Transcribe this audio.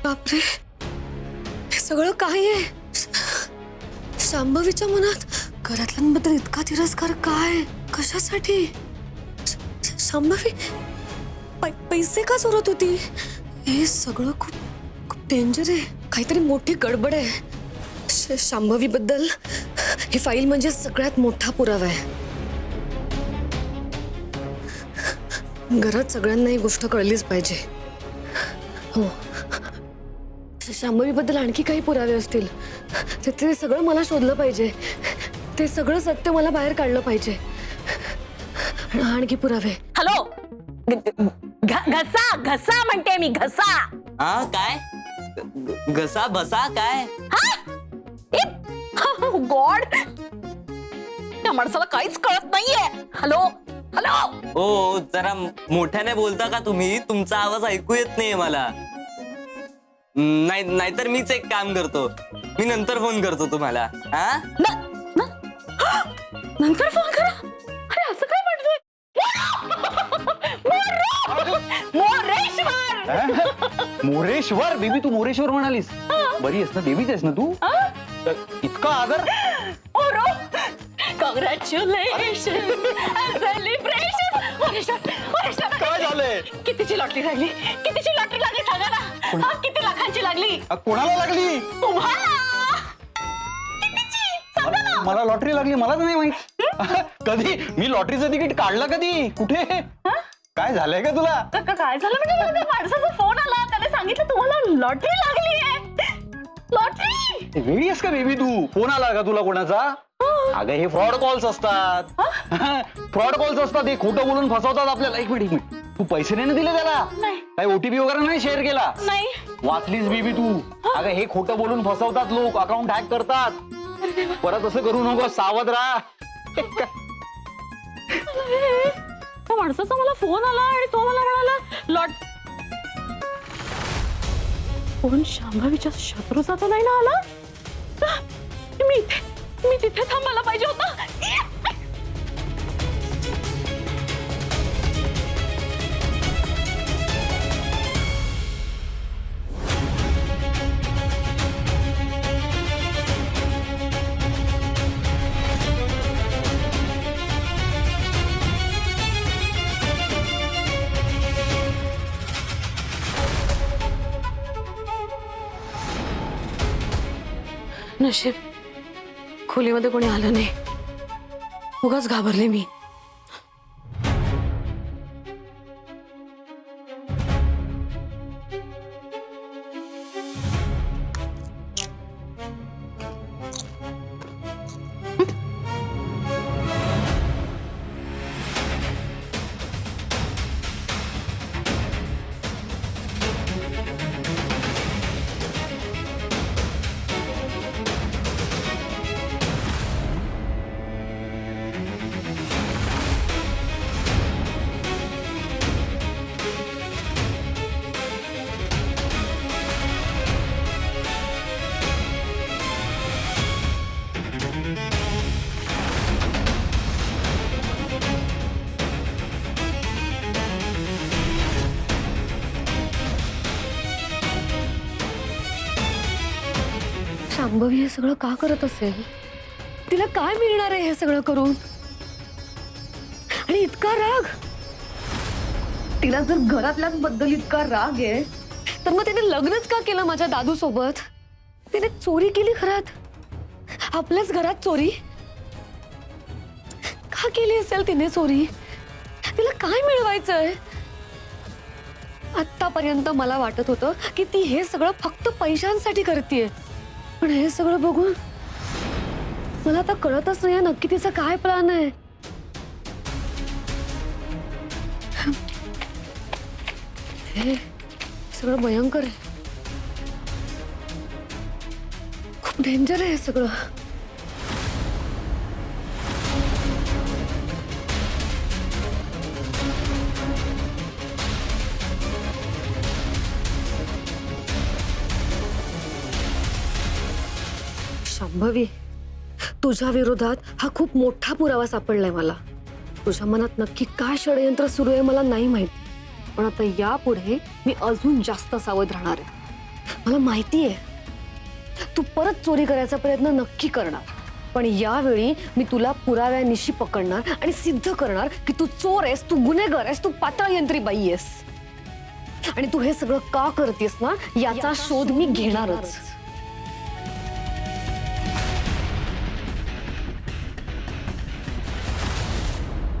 बापरे, हे सगळं काय आहे? शांभवीच्या मनात घरातल्यांबद्दल इतका तिरस्कार काय? कशासाठी? शांभवी पैसे का चोरत होती? हे सगळं खूप खूप डेंजर आहे. काहीतरी मोठी गडबड आहे. शांभवी बद्दल ही फाईल म्हणजे सगळ्यात मोठा पुरावा आहे. घरात सगळ्यांना ही गोष्ट कळलीच पाहिजे. हो, शांभवी बद्दल आणखी काही पुरावे असतील ते सगळं मला शोधलं पाहिजे. ते सगळं सत्य मला बाहेर काढलं पाहिजे. आणखी पुरावे. हॅलो, घसा घसा म्हणते मी, घसा. हा काय? घसा बसा काय? गॉड, त्या माणसाला काहीच कळत नाहीये. Hello hello. ओ जरा मोठ्याने बोलता का तुम्ही? तुमचा आवाज ऐकू येत नाहीये मला. नाहीतर मीच एक काम करतो, मी नंतर फोन करतो तुम्हाला. हा नंतर फोन करा. अरे असं काय म्हणतोय? मोरेश्वर. मोरेश्वर बेबी, तू मोरेश्वर म्हणालीस. बरी आहेस ना? देवीच आहेस ना तू? इतका आदर. Congratulation, celebration. काय झालंय? कितीची लॉटरी लागली? कितीची लॉटरी लागली सांगा ना. किती लाखांची लागली? कोणाला लागली? तुम्हाला. कितीची सांगा ना. मला लॉटरी लागली, मलाच नाही माहित. कधी? मी लॉटरीचं तिकीट काढलं कधी? कुठे? काय झालंय का तुला? काय झालं म्हणजे मला त्या माणसाचा फोन आला, त्याने सांगितलं तुम्हाला लॉटरी लागली आहे. लॉटरी. वेळी आहेस का बेबी तू? फोन आला का तुला कोणाचा? अगं हे फ्रॉड कॉल्स असतात. फ्रॉड कॉल्स असतात, हे खोटं बोलून फसवतात आपल्याला. एक मिनिट. तू पैसे नाही ना दिले त्याला? काही ओटीपी वगैरे नाही शेअर केला? नाही. वाचलीस बेबी तू? अगं हे खोटं बोलून फसवतात लोक, अकाउंट हॅक करतात. परत असं करू नको, सावध राहा. त्या माणसाचा मला फोन आला आणि तो मला म्हणाला फोन शांभवीच्या शत्रूचा तर नाही ना आला? मी तिथे थांबायला पाहिजे होतं. नशीब खोलीमध्ये कोणी आलं नाही. उगाच घाबरले मी. शांभवी हे सगळं का करत असेल? तिला काय मिळणार आहे हे सगळं करून? आणि इतका राग? तिला जर घरातल्यांबद्दल इतका राग आहे तर मग तिने लग्नच का केलं माझ्या दादू सोबत? तिने चोरी केली घरात, आपल्याच घरात चोरी का केली असेल तिने? चोरी तिला काय मिळवायचंय? आतापर्यंत मला वाटत होतं की ती हे सगळं फक्त पैशांसाठी करतेय, पण हे सगळं बघून मला आता कळतच नाही नक्की तिचा काय प्लॅन आहे. हे सगळं भयंकर आहे, खूप डेंजर आहे हे सगळं. शांभवी, तुझ्या विरोधात हा खूप मोठा पुरावा सापडलाय मला. तुझ्या मनात नक्की काय षडयंत्र सुरू आहे मला नाही माहिती, पण आता यापुढे मी अजून जास्त सावध राहणार आहे. मला माहितीये तू परत चोरी करायचा प्रयत्न नक्की करणार, पण यावेळी मी तुला पुराव्यानिशी पकडणार आणि सिद्ध करणार की तू चोर आहेस, तू गुन्हेगार आहेस, तू पाताळ यंत्री बाई आहेस. आणि तू हे सगळं का करतेस ना याचा शोध मी घेणारच.